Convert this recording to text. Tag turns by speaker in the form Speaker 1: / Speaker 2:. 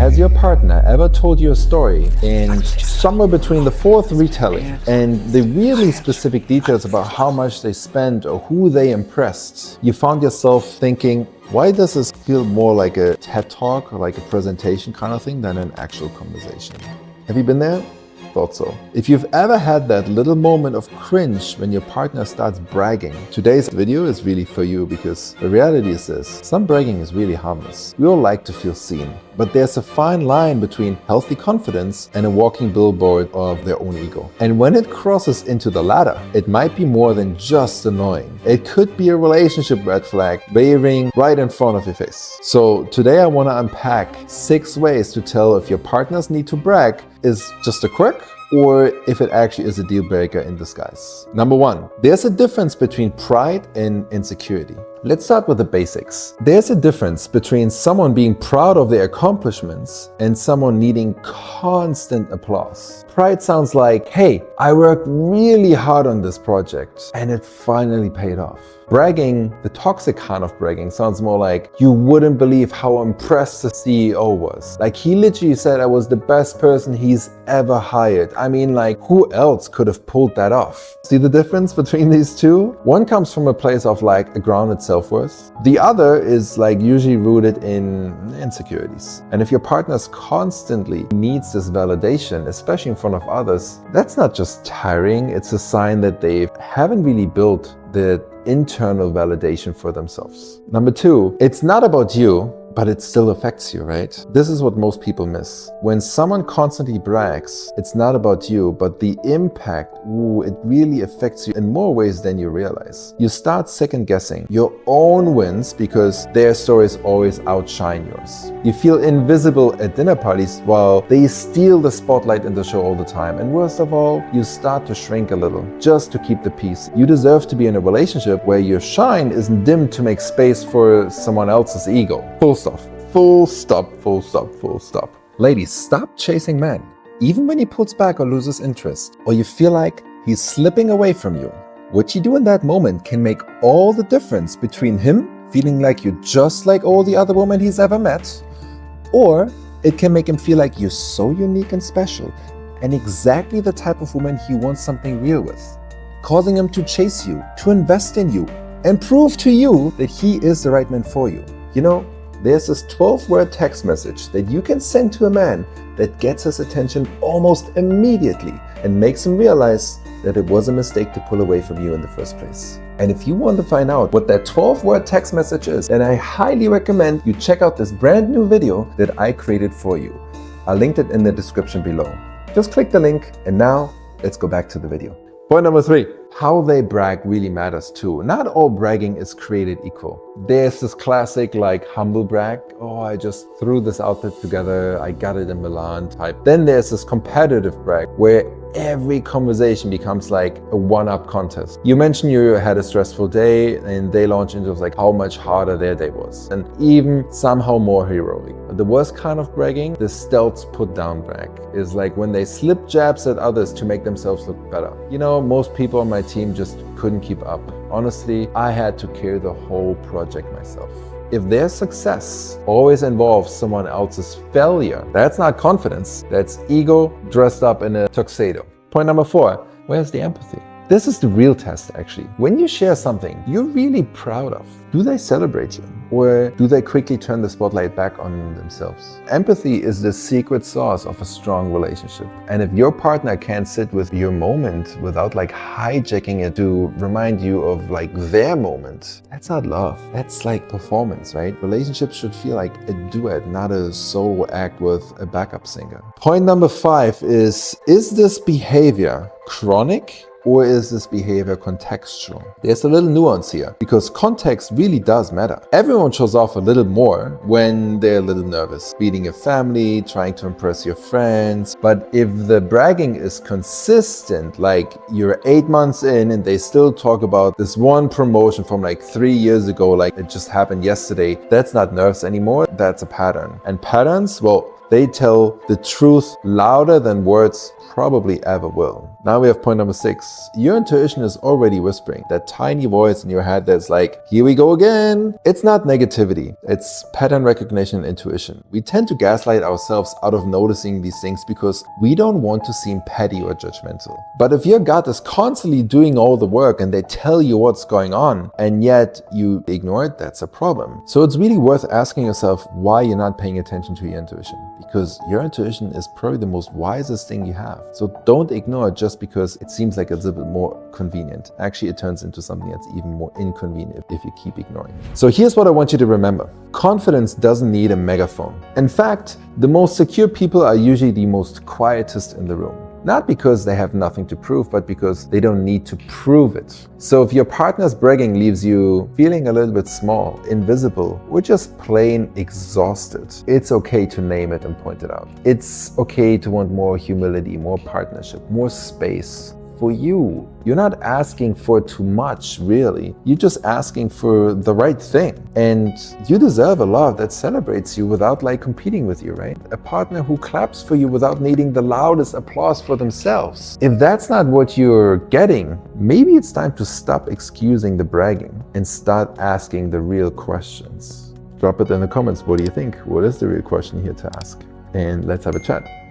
Speaker 1: Has your partner ever told you a story in somewhere between the fourth retelling and the really specific details about how much they spent or who they impressed? You found yourself thinking, why does this feel more like a TED talk or like a presentation kind of thing than an actual conversation? Have you been there? Thought so. If you've ever had that little moment of cringe when your partner starts bragging, today's video is really for you, because the reality is this: some bragging is really harmless. We all like to feel seen, but there's a fine line between healthy confidence and a walking billboard of their own ego. And when it crosses into the latter, it might be more than just annoying. It could be a relationship red flag waving right in front of your face. So today I want to unpack 6 ways to tell if your partner's need to brag is just a quirk or if it actually is a deal breaker in disguise. Number 1, there's a difference between pride and insecurity. Let's start with the basics. There's a difference between someone being proud of their accomplishments and someone needing constant applause. Pride sounds like, hey, I worked really hard on this project and it finally paid off. Bragging, the toxic kind of bragging, sounds more like, you wouldn't believe how impressed the CEO was. Like, he literally said I was the best person he's ever hired. I mean, like, who else could have pulled that off? See the difference between these two? One comes from a place of like a grounded self-worth. The other is like usually rooted in insecurities. And if your partner constantly needs this validation, especially in front of others, that's not just tiring, it's a sign that they haven't really built the internal validation for themselves. Number 2, it's not about you, but it still affects you, right? This is what most people miss. When someone constantly brags, it's not about you, but the impact, it really affects you in more ways than you realize. You start second guessing your own wins because their stories always outshine yours. You feel invisible at dinner parties while they steal the spotlight in the show all the time. And worst of all, you start to shrink a little just to keep the peace. You deserve to be in a relationship where your shine isn't dimmed to make space for someone else's ego. Full stop. Full stop, full stop, full stop. Ladies, stop chasing men. Even when he pulls back or loses interest, or you feel like he's slipping away from you, what you do in that moment can make all the difference between him feeling like you're just like all the other women he's ever met, or it can make him feel like you're so unique and special and exactly the type of woman he wants something real with, causing him to chase you, to invest in you, and prove to you that he is the right man for you. You know, there's this 12-word text message that you can send to a man that gets his attention almost immediately and makes him realize that it was a mistake to pull away from you in the first place. And if you want to find out what that 12-word text message is, then I highly recommend you check out this brand new video that I created for you. I linked it in the description below. Just click the link, and now let's go back to the video. Point number 3, how they brag really matters too. Not all bragging is created equal. There's this classic like humble brag, oh, I just threw this outfit together, I got it in Milan type. Then there's this competitive brag where every conversation becomes like a one-up contest. You mentioned you had a stressful day and they launch into like how much harder their day was, and even somehow more heroic. But the worst kind of bragging, the stealth put-down brag, is like when they slip jabs at others to make themselves look better. You know, most people on my team just couldn't keep up. Honestly, I had to carry the whole project myself. If their success always involves someone else's failure, that's not confidence, that's ego dressed up in a tuxedo. Point number 4, where's the empathy? This is the real test actually. When you share something you're really proud of, do they celebrate you? Or do they quickly turn the spotlight back on themselves? Empathy is the secret sauce of a strong relationship. And if your partner can't sit with your moment without like hijacking it to remind you of like their moment, that's not love. That's like performance, right? Relationships should feel like a duet, not a solo act with a backup singer. Point number 5 is this behavior chronic? Or is this behavior contextual? There's a little nuance here, because context really does matter. Everyone shows off a little more when they're a little nervous, feeding your family, trying to impress your friends. But if the bragging is consistent, like you're 8 months in and they still talk about this one promotion from like 3 years ago, like it just happened yesterday, that's not nerves anymore, that's a pattern. And patterns, well, they tell the truth louder than words probably ever will. Now we have point number 6. Your intuition is already whispering, that tiny voice in your head that's like, here we go again. It's not negativity, it's pattern recognition and intuition. We tend to gaslight ourselves out of noticing these things because we don't want to seem petty or judgmental. But if your gut is constantly doing all the work and they tell you what's going on and yet you ignore it, that's a problem. So it's really worth asking yourself why you're not paying attention to your intuition, because your intuition is probably the most wisest thing you have. So don't ignore it just because it seems like it's a bit more convenient. Actually, it turns into something that's even more inconvenient if you keep ignoring it. So here's what I want you to remember. Confidence doesn't need a megaphone. In fact, the most secure people are usually the most quietest in the room. Not because they have nothing to prove, but because they don't need to prove it. So if your partner's bragging leaves you feeling a little bit small, invisible, or just plain exhausted, it's okay to name it and point it out. It's okay to want more humility, more partnership, more space for you. You're not asking for too much, really. You're just asking for the right thing. And you deserve a love that celebrates you without competing with you, right? A partner who claps for you without needing the loudest applause for themselves. If that's not what you're getting, maybe it's time to stop excusing the bragging and start asking the real questions. Drop it in the comments. What do you think? What is the real question here to ask? And let's have a chat.